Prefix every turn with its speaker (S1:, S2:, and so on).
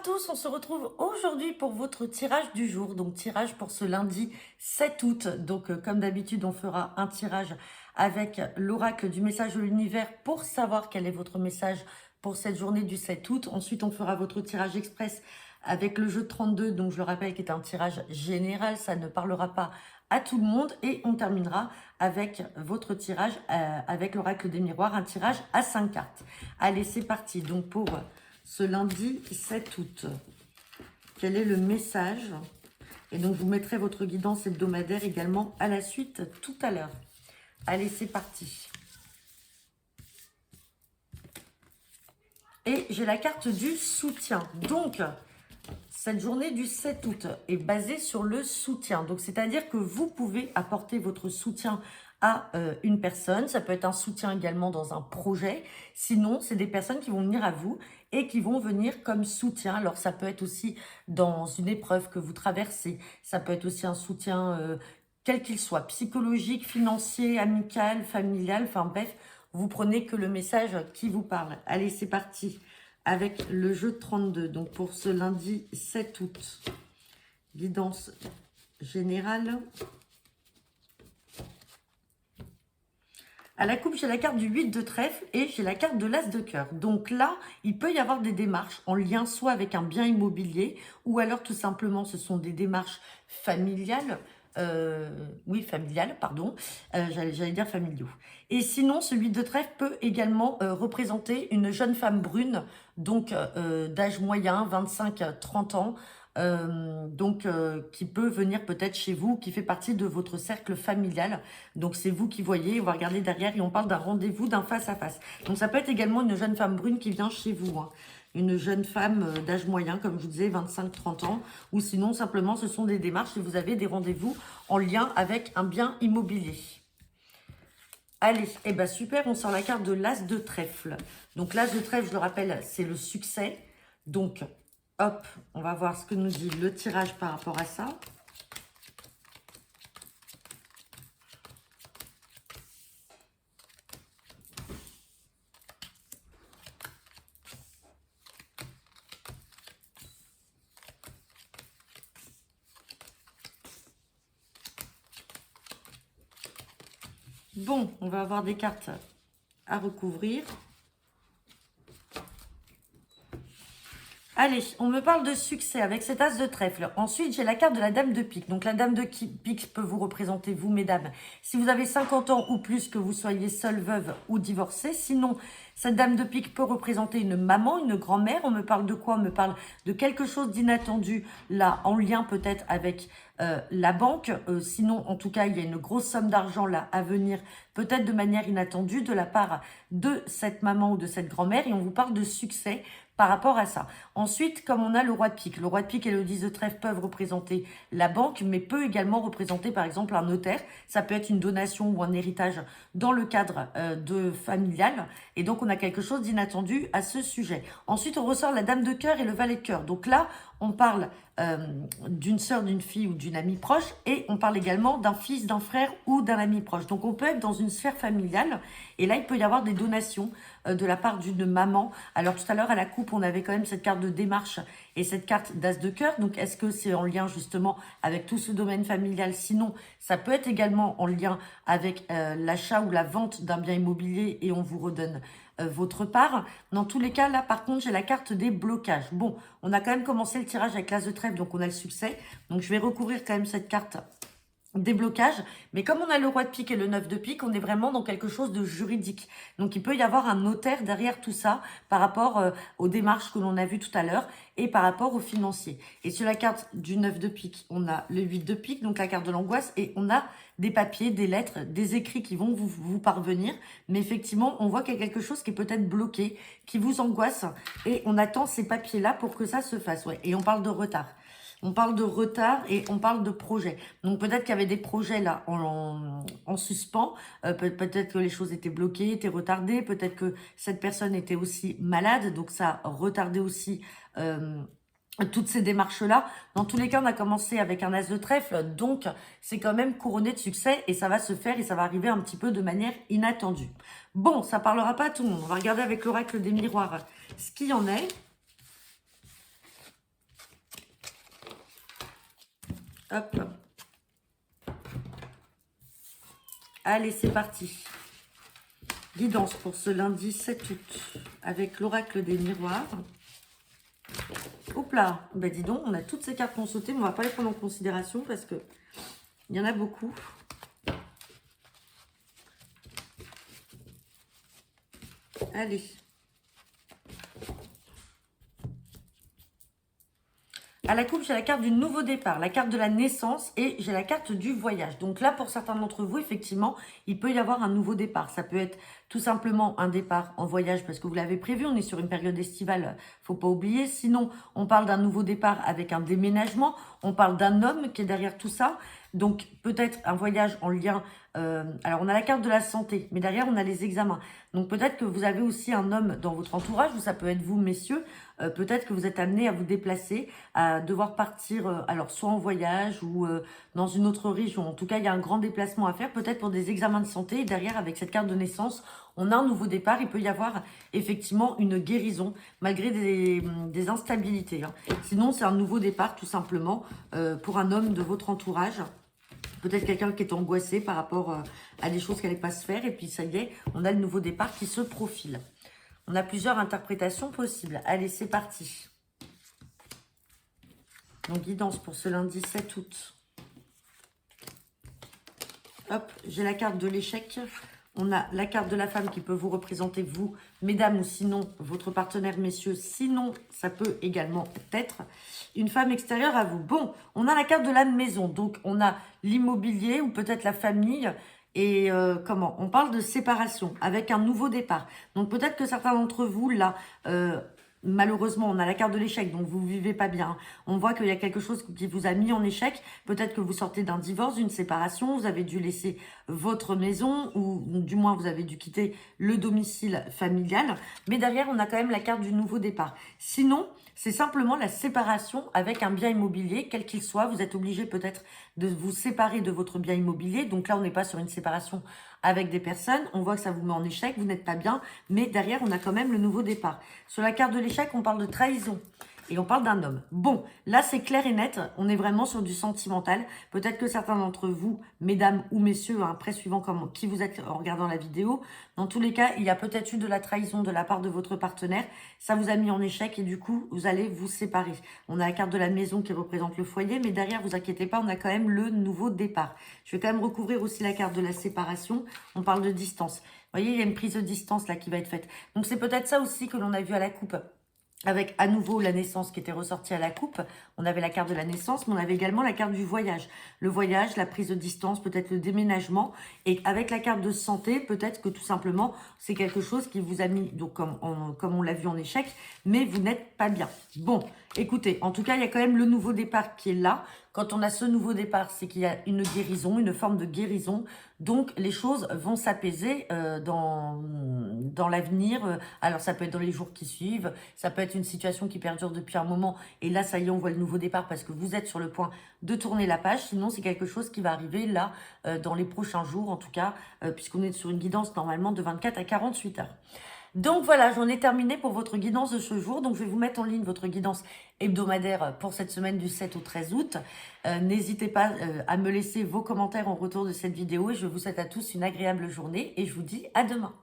S1: tous, on se retrouve aujourd'hui pour votre tirage du jour, donc tirage pour ce lundi 7 août. Donc comme d'habitude, on fera un tirage avec l'oracle du message de l'univers pour savoir quel est votre message pour cette journée du 7 août. Ensuite, on fera votre tirage express avec le jeu de 32, donc je le rappelle, qui est un tirage général, ça ne parlera pas à tout le monde. Et on terminera avec votre tirage avec l'oracle des miroirs, un tirage à 5 cartes. Allez, c'est parti. Donc pour ce lundi 7 août, quel est le message? Et donc, je vous mettrai votre guidance hebdomadaire également à la suite tout à l'heure. Allez, c'est parti. Et j'ai la carte du soutien. Donc, cette journée du 7 août est basée sur le soutien. Donc, c'est-à-dire que vous pouvez apporter votre soutien à une personne. Ça peut être un soutien également dans un projet. Sinon, c'est des personnes qui vont venir à vous et qui vont venir comme soutien. Alors, ça peut être aussi dans une épreuve que vous traversez. Ça peut être aussi un soutien, quel qu'il soit, psychologique, financier, amical, familial. Enfin bref, vous prenez que le message qui vous parle. Allez, c'est parti avec le jeu de 32. Donc, pour ce lundi 7 août, guidance générale. À la coupe, j'ai la carte du 8 de trèfle et j'ai la carte de l'as de cœur. Donc là, il peut y avoir des démarches en lien soit avec un bien immobilier ou alors tout simplement ce sont des démarches familiales. Familiales, pardon. J'allais dire familiaux. Et sinon, ce 8 de trèfle peut également représenter une jeune femme brune, donc d'âge moyen, 25-30 ans, qui peut venir peut-être chez vous, qui fait partie de votre cercle familial. Donc c'est vous qui voyez, on va regarder derrière et on parle d'un rendez-vous, d'un face-à-face. Donc ça peut être également une jeune femme brune qui vient chez vous, hein. Une jeune femme d'âge moyen, comme je vous disais, 25-30 ans, ou sinon simplement ce sont des démarches et vous avez des rendez-vous en lien avec un bien immobilier. Allez, et ben super, on sort la carte de l'as de trèfle. Donc l'as de trèfle, je le rappelle, c'est le succès. Donc hop, on va voir ce que nous dit le tirage par rapport à ça. Bon, on va avoir des cartes à recouvrir. Allez, on me parle de succès avec cet as de trèfle. Ensuite, j'ai la carte de la dame de pique. Donc, la dame de pique peut vous représenter, vous, mesdames, si vous avez 50 ans ou plus, que vous soyez seule, veuve ou divorcée. Sinon, cette dame de pique peut représenter une maman, une grand-mère. On me parle de quoi? On me parle de quelque chose d'inattendu, là, en lien peut-être avec la banque. Sinon, en tout cas, il y a une grosse somme d'argent là à venir, peut-être de manière inattendue, de la part de cette maman ou de cette grand-mère. Et on vous parle de succès par rapport à ça. Ensuite, comme on a le roi de pique et le 10 de trèfle peuvent représenter la banque, mais peut également représenter par exemple un notaire. Ça peut être une donation ou un héritage dans le cadre de familial. Et donc, on a quelque chose d'inattendu à ce sujet. Ensuite, on ressort la dame de cœur et le valet de cœur. Donc là, on parle d'une sœur, d'une fille ou d'une amie proche, et on parle également d'un fils, d'un frère ou d'un ami proche. Donc on peut être dans une sphère familiale, et là il peut y avoir des donations de la part d'une maman. Alors tout à l'heure à la coupe, on avait quand même cette carte de démarche et cette carte d'as de cœur. Donc est-ce que c'est en lien justement avec tout ce domaine familial? Sinon, ça peut être également en lien avec l'achat ou la vente d'un bien immobilier, et on vous redonne votre part. Dans tous les cas, là, par contre, j'ai la carte des blocages. Bon, on a quand même commencé le tirage avec l'as de trèfle, donc on a le succès. Donc, je vais recouvrir quand même cette carte des blocages. Mais comme on a le roi de pique et le 9 de pique, on est vraiment dans quelque chose de juridique. Donc, il peut y avoir un notaire derrière tout ça par rapport aux démarches que l'on a vues tout à l'heure et par rapport aux financiers. Et sur la carte du 9 de pique, on a le 8 de pique, donc la carte de l'angoisse, et on a des papiers, des lettres, des écrits qui vont vous parvenir. Mais effectivement, on voit qu'il y a quelque chose qui est peut-être bloqué, qui vous angoisse, et on attend ces papiers-là pour que ça se fasse. Ouais. Et on parle de retard. On parle de retard et on parle de projet. Donc peut-être qu'il y avait des projets là en suspens. Peut-être que les choses étaient bloquées, étaient retardées. Peut-être que cette personne était aussi malade. Donc ça a retardé aussi toutes ces démarches-là. Dans tous les cas, on a commencé avec un as de trèfle. Donc c'est quand même couronné de succès et ça va se faire et ça va arriver un petit peu de manière inattendue. Bon, ça parlera pas à tout le monde. On va regarder avec l'oracle des miroirs ce qu'il y en est. Hop. Allez, c'est parti. Guidance pour ce lundi 7 août avec l'oracle des miroirs. Hop là, ben dis donc, on a toutes ces cartes qui ont sauté, mais on va pas les prendre en considération parce que il y en a beaucoup. Allez. À la coupe, j'ai la carte du nouveau départ, la carte de la naissance et j'ai la carte du voyage. Donc là, pour certains d'entre vous, effectivement, il peut y avoir un nouveau départ. Ça peut être tout simplement un départ en voyage parce que vous l'avez prévu. On est sur une période estivale, faut pas oublier. Sinon, on parle d'un nouveau départ avec un déménagement. On parle d'un homme qui est derrière tout ça. Donc peut-être un voyage en lien... alors on a la carte de la santé, mais derrière on a les examens. Donc peut-être que vous avez aussi un homme dans votre entourage, ou ça peut être vous messieurs. Peut-être que vous êtes amené à vous déplacer, à devoir partir, alors soit en voyage ou dans une autre région. En tout cas, il y a un grand déplacement à faire, peut-être pour des examens de santé. Et derrière, avec cette carte de naissance, on a un nouveau départ. Il peut y avoir effectivement une guérison, malgré des instabilités. Hein. Sinon, c'est un nouveau départ, tout simplement, pour un homme de votre entourage. Peut-être quelqu'un qui est angoissé par rapport à des choses qui n'allaient pas se faire. Et puis, ça y est, on a le nouveau départ qui se profile. On a plusieurs interprétations possibles. Allez, c'est parti. Donc, guidance pour ce lundi 7 août. Hop, j'ai la carte de l'échec. On a la carte de la femme qui peut vous représenter, vous, mesdames, ou sinon votre partenaire, messieurs. Sinon, ça peut également être une femme extérieure à vous. Bon, on a la carte de la maison. Donc, on a l'immobilier ou peut-être la famille. Et comment? On parle de séparation avec un nouveau départ. Donc, peut-être que certains d'entre vous, là... malheureusement, on a la carte de l'échec, donc vous ne vivez pas bien. On voit qu'il y a quelque chose qui vous a mis en échec. Peut-être que vous sortez d'un divorce, d'une séparation, vous avez dû laisser votre maison, ou du moins vous avez dû quitter le domicile familial. Mais derrière, on a quand même la carte du nouveau départ. Sinon, c'est simplement la séparation avec un bien immobilier, quel qu'il soit. Vous êtes obligé peut-être de vous séparer de votre bien immobilier. Donc là, on n'est pas sur une séparation avec des personnes. On voit que ça vous met en échec, vous n'êtes pas bien. Mais derrière, on a quand même le nouveau départ. Sur la carte de l'échec, on parle de trahison. Et on parle d'un homme. Bon, là, c'est clair et net. On est vraiment sur du sentimental. Peut-être que certains d'entre vous, mesdames ou messieurs, hein, après suivant qui vous êtes en regardant la vidéo, dans tous les cas, il y a peut-être eu de la trahison de la part de votre partenaire. Ça vous a mis en échec et du coup, vous allez vous séparer. On a la carte de la maison qui représente le foyer, mais derrière, vous inquiétez pas, on a quand même le nouveau départ. Je vais quand même recouvrir aussi la carte de la séparation. On parle de distance. Vous voyez, il y a une prise de distance là qui va être faite. Donc, c'est peut-être ça aussi que l'on a vu à la coupe. Avec à nouveau la naissance qui était ressortie à la coupe. On avait la carte de la naissance, mais on avait également la carte du voyage. Le voyage, la prise de distance, peut-être le déménagement. Et avec la carte de santé, peut-être que tout simplement, c'est quelque chose qui vous a mis, donc comme on l'a vu en échec, mais vous n'êtes pas bien. Bon, écoutez, en tout cas, il y a quand même le nouveau départ qui est là. Quand on a ce nouveau départ, c'est qu'il y a une guérison, une forme de guérison. Donc, les choses vont s'apaiser dans l'avenir. Alors, ça peut être dans les jours qui suivent. Ça peut être une situation qui perdure depuis un moment. Et là, ça y est, on voit le nouveau départ parce que vous êtes sur le point de tourner la page. Sinon, c'est quelque chose qui va arriver là, dans les prochains jours, en tout cas, puisqu'on est sur une guidance normalement de 24 à 48 heures. Donc voilà, j'en ai terminé pour votre guidance de ce jour. Donc je vais vous mettre en ligne votre guidance hebdomadaire pour cette semaine du 7 au 13 août. N'hésitez pas à me laisser vos commentaires en retour de cette vidéo et je vous souhaite à tous une agréable journée et je vous dis à demain.